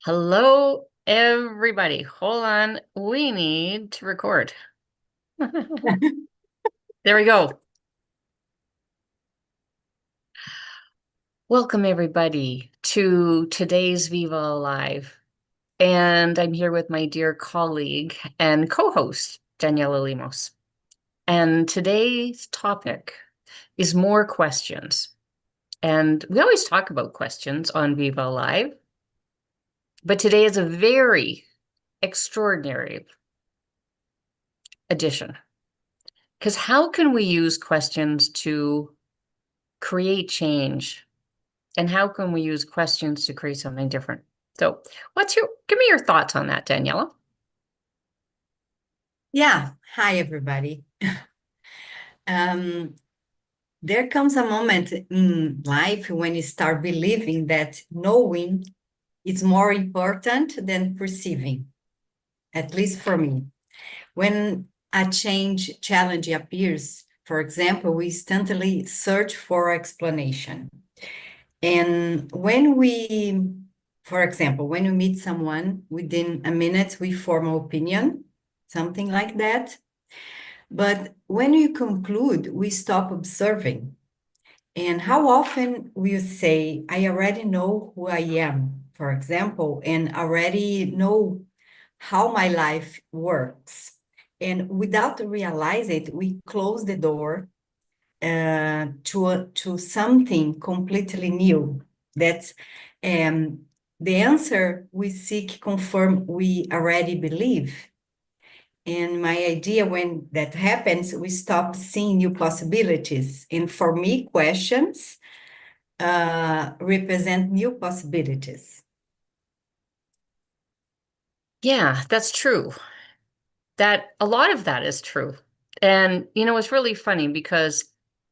Hello, everybody. Hold on. We need to record. There we go. Welcome, everybody, to today's Viva Alive. And I'm here with my dear colleague and co-host, Daniela Limos. And today's topic is more questions. And we always talk about questions on Viva Alive, but today is a very extraordinary edition. Because how can we use questions to create change? And how can we use questions to create something different? So give me your thoughts on that, Daniela? Yeah, hi everybody. Um, there comes a moment in life when you start believing that knowing is more important than perceiving, at least for me. When a challenge appears, for example, we instantly search for explanation. And for example, when we meet someone, within a minute we form an opinion, something like that. But when we conclude, we stop observing. And how often we say, I already know who I am, for example, and already know how my life works. And without realize it, we close the door to something completely new. That's the answer we seek confirm we already believe. And my idea when that happens, we stop seeing new possibilities. And for me, questions represent new possibilities. Yeah, that's true. That a lot of that is true. And it's really funny because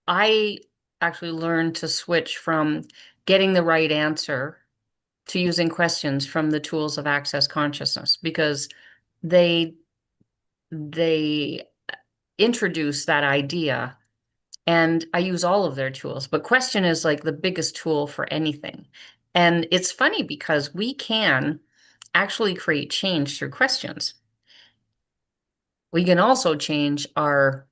I actually learned to switch from getting the right answer to using questions from the tools of access consciousness because they they introduce that idea. And I use all of their tools, but question is like the biggest tool for anything. And it's funny because we can actually create change through questions. We can also change not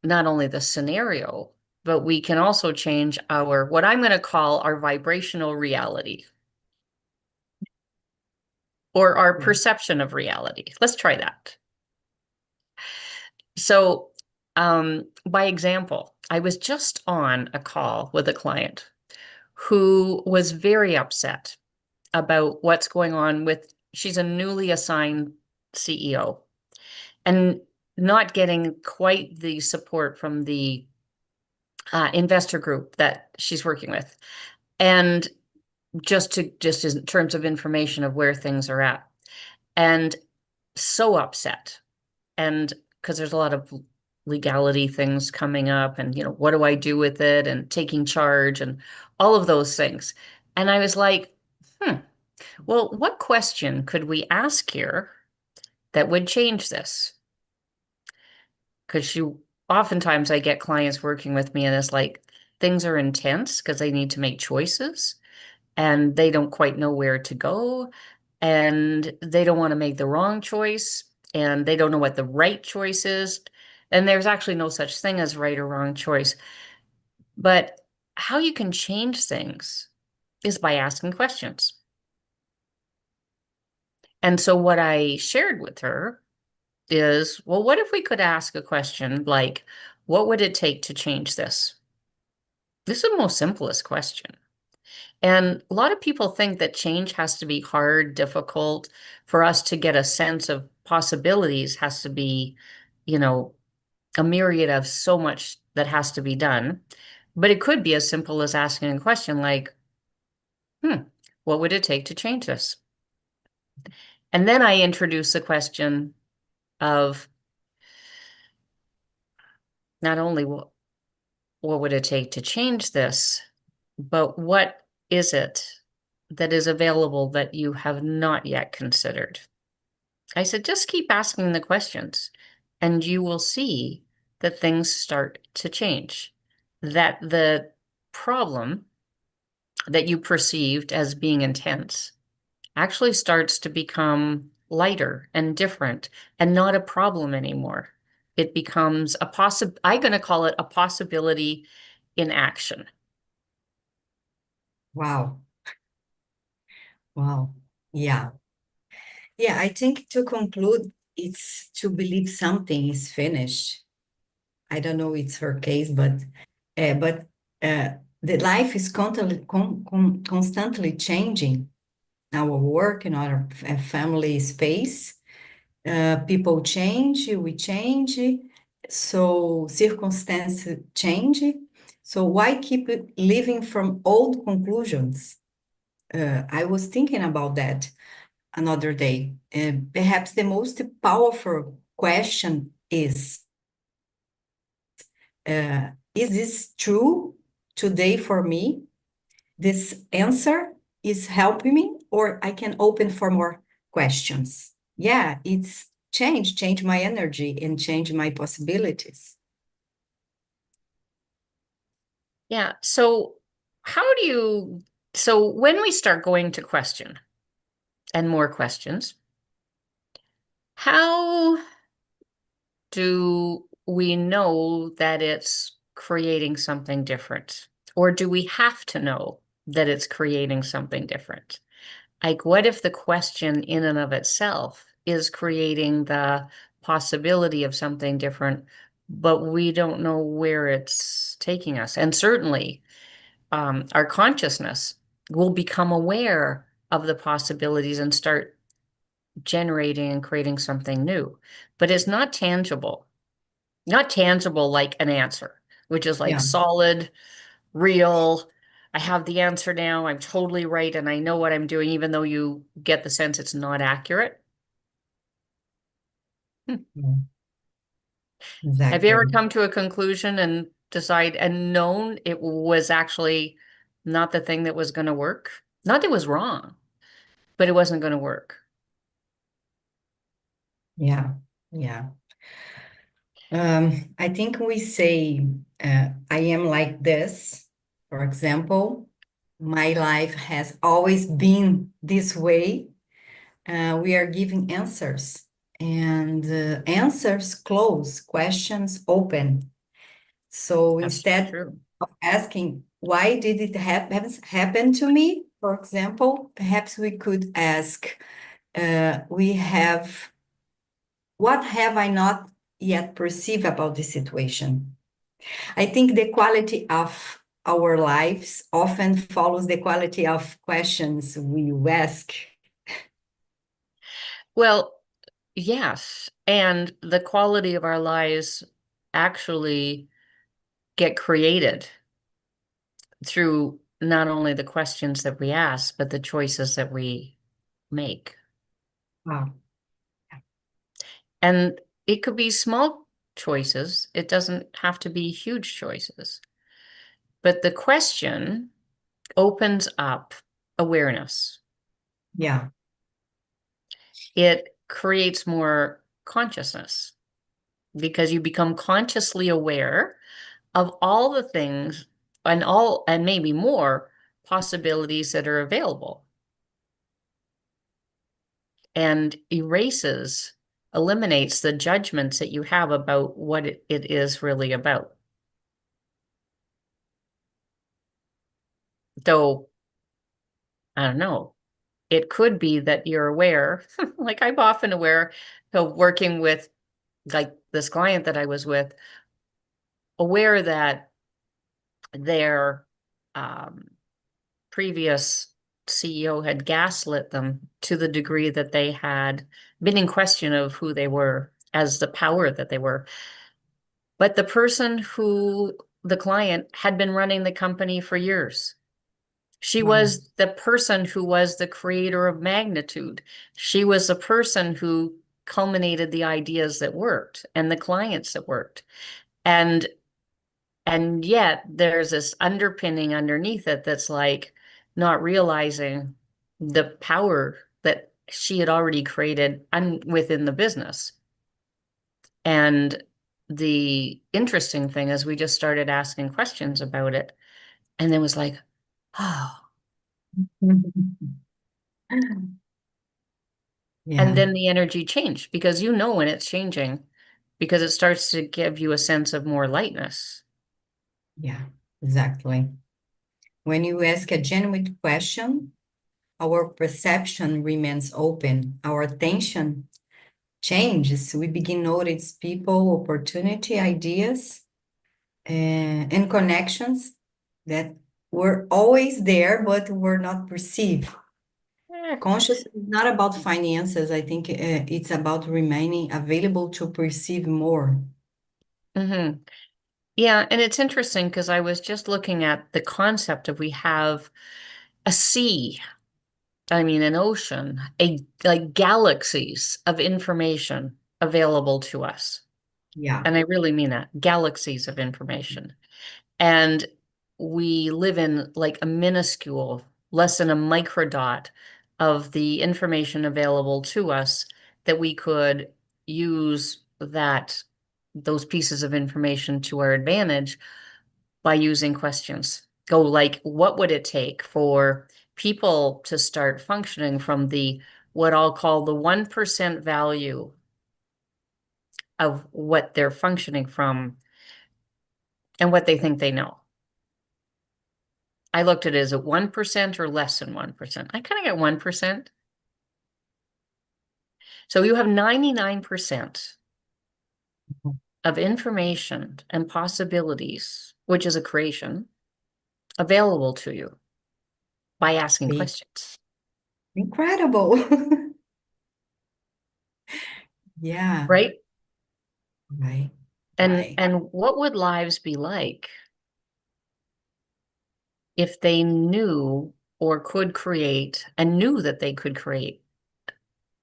only the scenario, but we can also change what I'm going to call our vibrational reality or our Yeah. perception of reality. Let's try that. So, by example, I was just on a call with a client who was very upset about what's going on she's a newly assigned CEO and not getting quite the support from the investor group that she's working with. And just in terms of information of where things are at. And so upset. And because there's a lot of legality things coming up and, what do I do with it and taking charge and all of those things. And I was like, well, what question could we ask here that would change this? Because oftentimes I get clients working with me and it's like things are intense because they need to make choices and they don't quite know where to go and they don't want to make the wrong choice and they don't know what the right choice is. And there's actually no such thing as right or wrong choice. But how you can change things is by asking questions. And so what I shared with her is, well, what if we could ask a question like, what would it take to change this? This is the most simplest question. And a lot of people think that change has to be hard, difficult. For us to get a sense of possibilities has to be, you know, a myriad of so much that has to be done. But it could be as simple as asking a question like, what would it take to change this? And then I introduce the question of not only what would it take to change this, but what is it that is available that you have not yet considered? I said, just keep asking the questions and you will see that things start to change. That the problem that you perceived as being intense actually starts to become lighter and different and not a problem anymore. It becomes I'm going to call it a possibility in action. Wow. Wow. Yeah. Yeah, I think to conclude, it's to believe something is finished. I don't know it's her case, but uh, the life is constantly changing. Our work in our family space, people change, we change, so circumstances change. So why keep living from old conclusions? I was thinking about that another day. Perhaps the most powerful question is this true today for me? This answer is helping me, or I can open for more questions. Yeah, it's change my energy and change my possibilities. Yeah. So, how do you, so when we start going to question and more questions, how do we know that it's creating something different? Or do we have to know that it's creating something different? Like, what if the question in and of itself is creating the possibility of something different, but we don't know where it's taking us? And certainly, our consciousness will become aware of the possibilities and start generating and creating something new. But it's not tangible, not tangible like an answer, which is like Yeah. solid, real. I have the answer now. I'm totally right. And I know what I'm doing, even though you get the sense it's not accurate. Hmm. Yeah, Have you ever exactly. come to a conclusion and decide and known it was actually not the thing that was going to work? Not that it was wrong, but it wasn't going to work. Yeah, yeah. I think we say, I am like this. For example, my life has always been this way. We are giving answers, and answers close, questions open. So That's instead true. of asking, why did it happen to me? For example, perhaps we could ask, we have, what have I not yet perceived about this situation? I think the quality of our lives often follows the quality of questions we ask. Well, yes. And the quality of our lives actually get created through not only the questions that we ask, but the choices that we make. Wow. And it could be small choices, it doesn't have to be huge choices. But the question opens up awareness, Yeah, it creates more consciousness because you become consciously aware of all the things and maybe more possibilities that are available and eliminates the judgments that you have about what it is really about. Though, I don't know, it could be that you're aware, like I'm often aware of working with like this client that I was with, aware that their um, previous CEO had gaslit them to the degree that they had been in question of who they were as the power that they were. But the client had been running the company for years. She wow. was the person who was the creator of magnitude. She was the person who culminated the ideas that worked and the clients that worked. And and yet there's this underpinning underneath it that's like not realizing the power that she had already created within the business. And the interesting thing is we just started asking questions about it and then was like, oh, And Yeah, then the energy changed because you know when it's changing because it starts to give you a sense of more lightness. yeah, exactly. When you ask a genuine question, our perception remains open, our attention changes. We begin notice people, opportunity, ideas, and connections that were always there but were not perceived. Eh, Conscious is not about finances. I think it's about remaining available to perceive more. hmm Yeah, and it's interesting because I was just looking at the concept of we have a sea, I mean an ocean, a like galaxies of information available to us. Yeah. And I really mean that, galaxies of information. And we live in like a minuscule, less than a microdot of the information available to us that we could use those pieces of information to our advantage by using questions. Go like, what would it take for people to start functioning from the what I'll call the 1% value of what they're functioning from and what they think they know? I looked at it as a 1% or less than 1%. I kind of get 1%. So you have 99% of information and possibilities, which is a creation, available to you by asking Be questions, incredible. Yeah. right? Right. And Right. and what would lives be like if they knew or could create and knew that they could create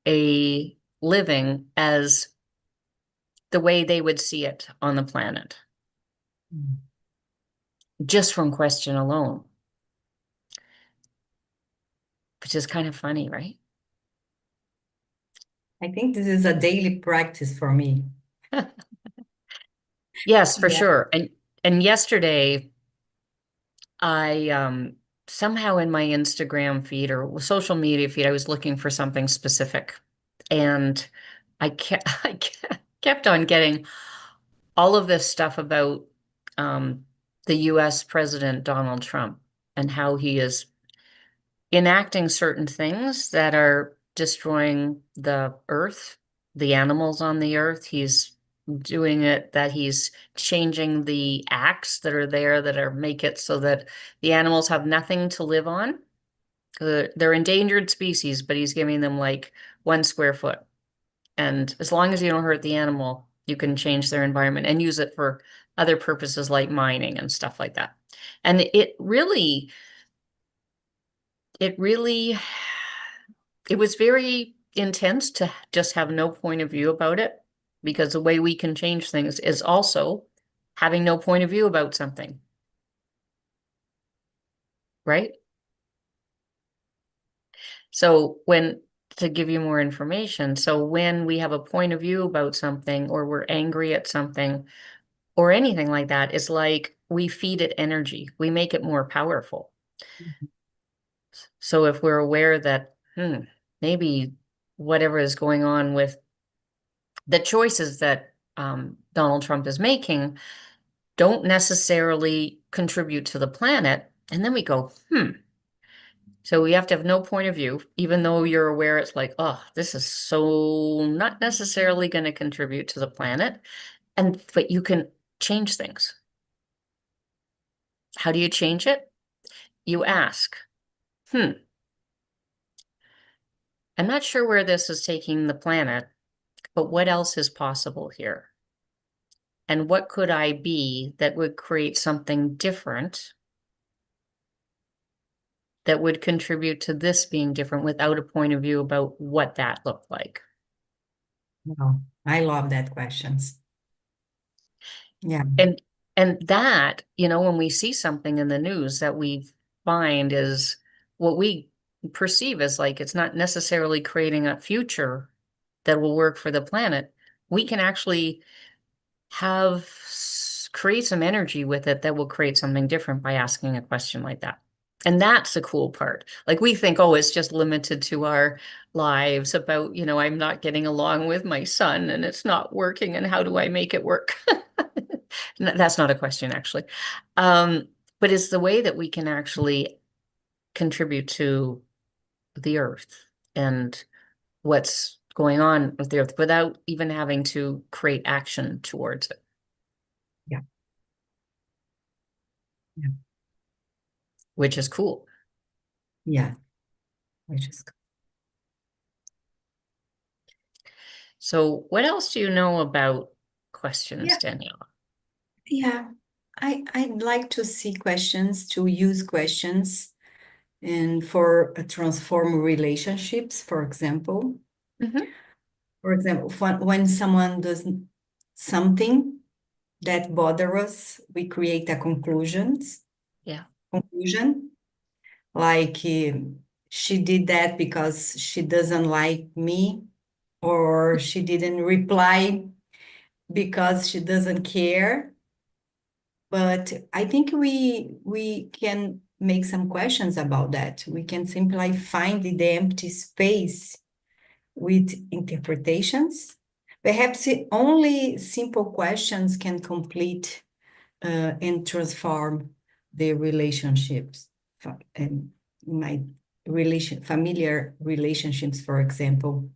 a living as the way they would see it on the planet, just from question alone, which is kind of funny, right? I think this is a daily practice for me. Yes, for Yeah. sure. And yesterday I somehow in my Instagram feed or social media feed, I was looking for something specific. And I kept on getting all of this stuff about um, the US President Donald Trump and how he is enacting certain things that are destroying the earth, the animals on the earth. He's doing it that he's changing the acts that are there that are make it so that the animals have nothing to live on. They're endangered species, but he's giving them like 1 square foot. And as long as you don't hurt the animal, you can change their environment and use it for other purposes like mining and stuff like that. And it really it was very intense to just have no point of view about it because the way we can change things is also having no point of view about something, right? So to give you more information, so when we have a point of view about something or we're angry at something or anything like that, it's like we feed it energy. We make it more powerful. So if we're aware that, maybe whatever is going on with the choices that Donald Trump is making don't necessarily contribute to the planet. And then we go, So we have to have no point of view, even though you're aware it's like, oh, this is so not necessarily going to contribute to the planet. But you can change things. How do you change it? You ask, hmm, I'm not sure where this is taking the planet, but what else is possible here? And what could I be that would create something different that would contribute to this being different without a point of view about what that looked like? Wow. I love that questions. Yeah. And that, when we see something in the news that we find is what we perceive as like it's not necessarily creating a future that will work for the planet, we can actually create some energy with it that will create something different by asking a question like that. And that's the cool part. Like we think, oh, it's just limited to our lives about, I'm not getting along with my son and it's not working and how do I make it work? That's not a question, actually. Um, but it's the way that we can actually contribute to the earth and what's going on with the earth without even having to create action towards it, Yeah. Yeah. which is cool. Yeah. Which is, So, what else do you know about questions, yeah. Danielle? Yeah. I'd like to see questions, to use questions and for transform relationships, for example. Hmm. For example, when someone does something that bother us, we create a Yeah. conclusion, like she did that because she doesn't like me, or she didn't reply because she doesn't care. But I think we can make some questions about that. We can simply find the empty space with interpretations. Perhaps only simple questions can complete and transform the relationships. And my familiar relationships, for example.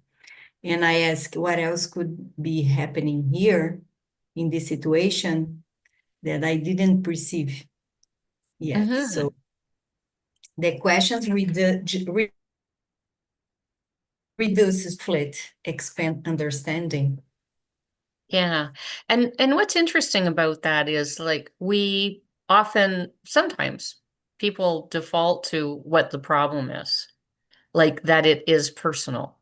And I ask, what else could be happening here in this situation that I didn't perceive yet? Hmm. So the questions reduces split, expand understanding. Yeah. And what's interesting about that is like we often sometimes people default to what the problem is, like that it is personal,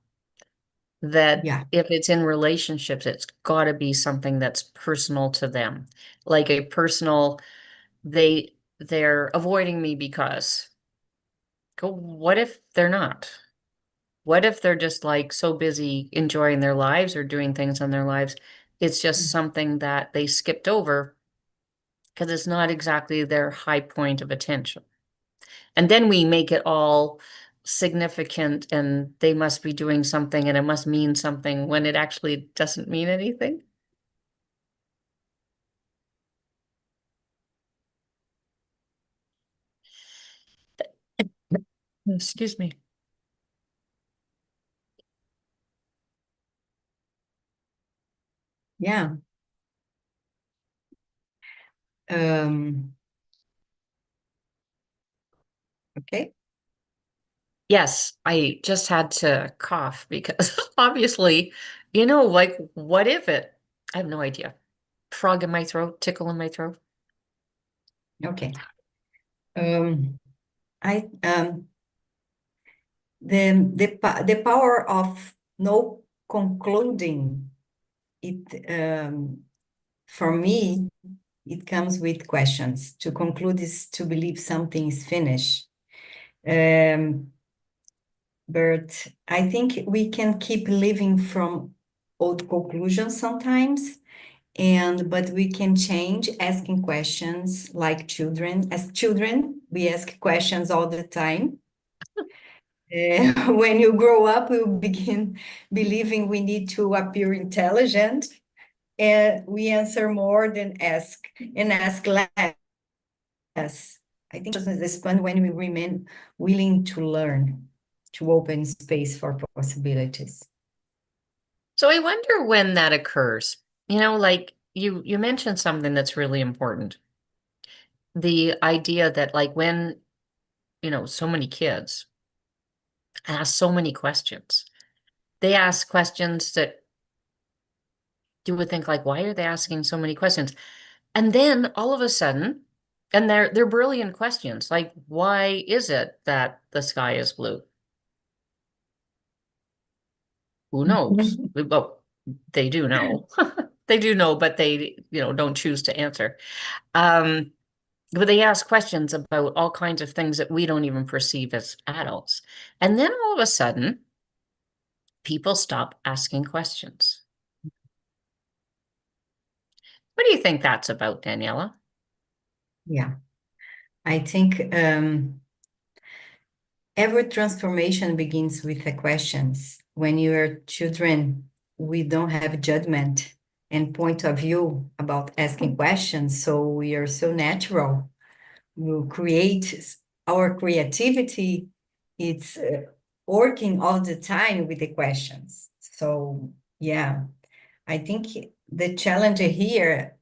that Yeah. if it's in relationships, it's got to be something that's personal to them. Like a personal, they're avoiding me because go, what if they're not? What if they're just like so busy enjoying their lives or doing things in their lives? It's just something that they skipped over because it's not exactly their high point of attention. And then we make it all significant and they must be doing something and it must mean something when it actually doesn't mean anything. Excuse me. Yeah. Um, okay. Yes, I just had to cough because obviously, like, what if it? I have no idea. Frog in my throat, tickle in my throat. Okay. Um, I the power of no concluding it for me it comes with questions. To conclude is to believe something is finished. Um, but I think we can keep living from old conclusions sometimes, and but we can change asking questions like children. As children, we ask questions all the time. When you grow up, you begin believing we need to appear intelligent, and we answer more than ask and ask less. I think just expand when we remain willing to learn, to open space for possibilities. So I wonder when that occurs. Like you mentioned something that's really important. The idea that like when, so many kids ask so many questions. They ask questions that you would think like, why are they asking so many questions? And then all of a sudden, and they're brilliant questions, like why is it that the sky is blue? Who knows? Mhm. Well, they do know. They do know, but they, don't choose to answer. Um, but they ask questions about all kinds of things that we don't even perceive as adults. And then all of a sudden, people stop asking questions. What do you think that's about, Daniela? Yeah, I think every transformation begins with the questions. When you are children, we don't have judgment and point of view about asking questions, so we are so natural. We create our creativity. It's working all the time with the questions. So yeah, I think the challenge here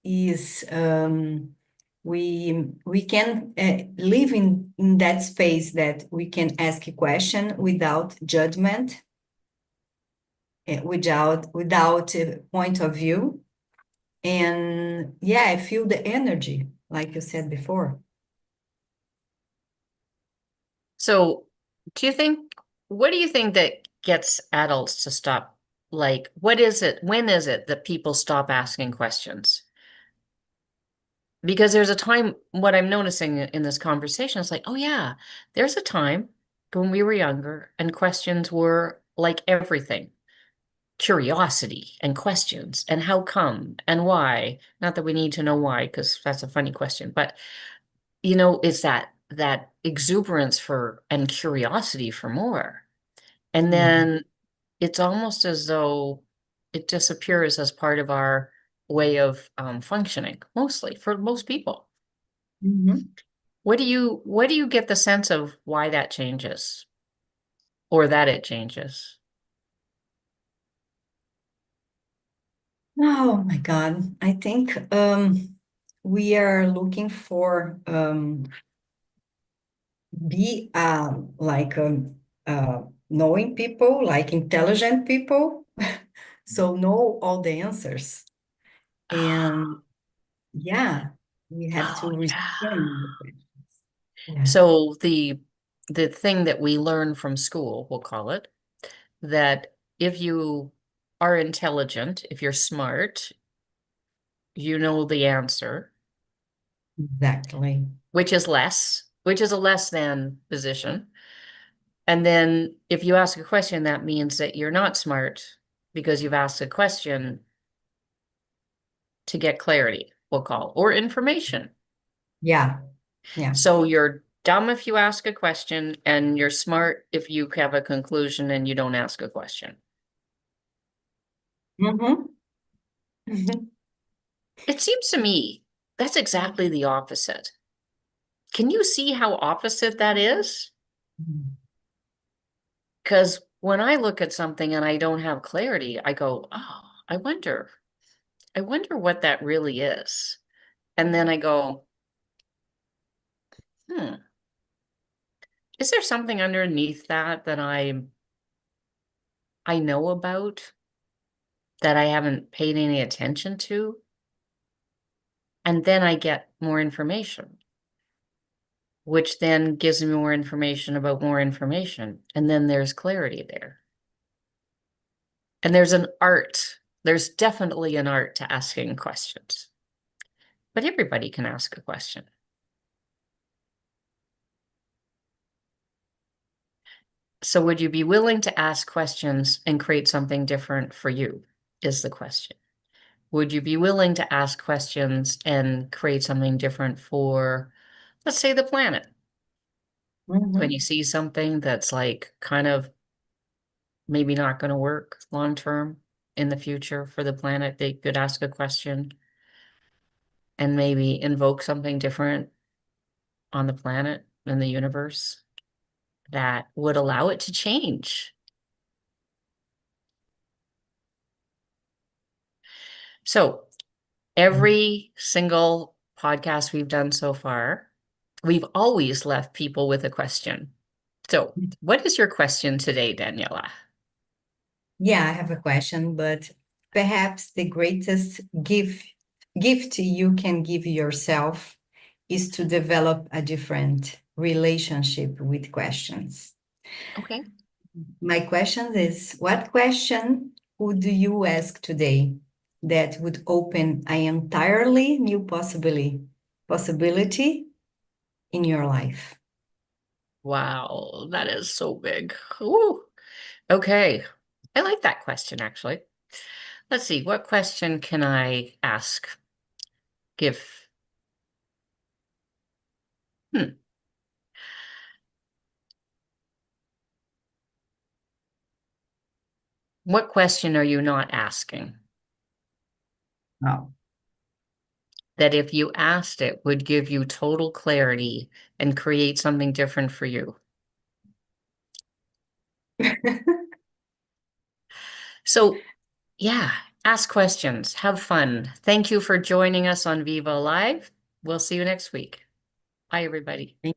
is we can live in that space that we can ask a question without judgment, without a point of view, and yeah, I feel the energy, like you said before. So, what do you think that gets adults to stop? Like, when is it that people stop asking questions? Because there's a time, what I'm noticing in this conversation is like, oh yeah, there's a time when we were younger and questions were like everything. Curiosity and questions and how come and why. Not that we need to know why, because that's a funny question, but it's that exuberance for and curiosity for more. And Yeah. then it's almost as though it disappears as part of our way of functioning, mostly for most people. Mhm. What do you get the sense of why that changes or that it changes? Oh my God. I think we are looking for be like knowing people, like intelligent people. So know all the answers. And yeah, we have Oh to yeah. respond. Yeah, So the thing that we learn from school, we'll call it, that if you are intelligent, if you're smart, you know the answer, exactly. which is a less than position. And then if you ask a question, that means that you're not smart because you've asked a question to get clarity, we'll call, or information. Yeah, yeah. So you're dumb if you ask a question, and you're smart if you have a conclusion and you don't ask a question. Mm-hmm. It seems to me that's exactly the opposite. Can you see how opposite that is? Because when I look at something and I don't have clarity, I go, oh, I wonder what that really is. And then I go, hmm, is there something underneath that that I know about that I haven't paid any attention to? And then I get more information, which then gives me more information about more information. And then there's clarity there. And there's definitely an art to asking questions, but everybody can ask a question. So would you be willing to ask questions and create something different for you, is the question. Would you be willing to ask questions and create something different for, let's say, the planet? When Mm-hmm. you see something that's like kind of maybe not going to work long term in the future for the planet, they could ask a question and maybe invoke something different on the planet in the universe that would allow it to change. So every single podcast we've done so far, we've always left people with a question. So what is your question today, Daniela? Yeah, I have a question, but perhaps the greatest gift you can give yourself is to develop a different relationship with questions. Okay. My question is, what question would you ask today that would open an entirely new possibility in your life? Wow, that is so big. Ooh. Okay. I like that question, actually. Let's see, what question can I ask? Give. Hmm. What question are you not asking No. that if you asked it would give you total clarity and create something different for you? So, yeah, ask questions, have fun. Thank you for joining us on Viva Live. We'll see you next week. Bye, everybody. Bye.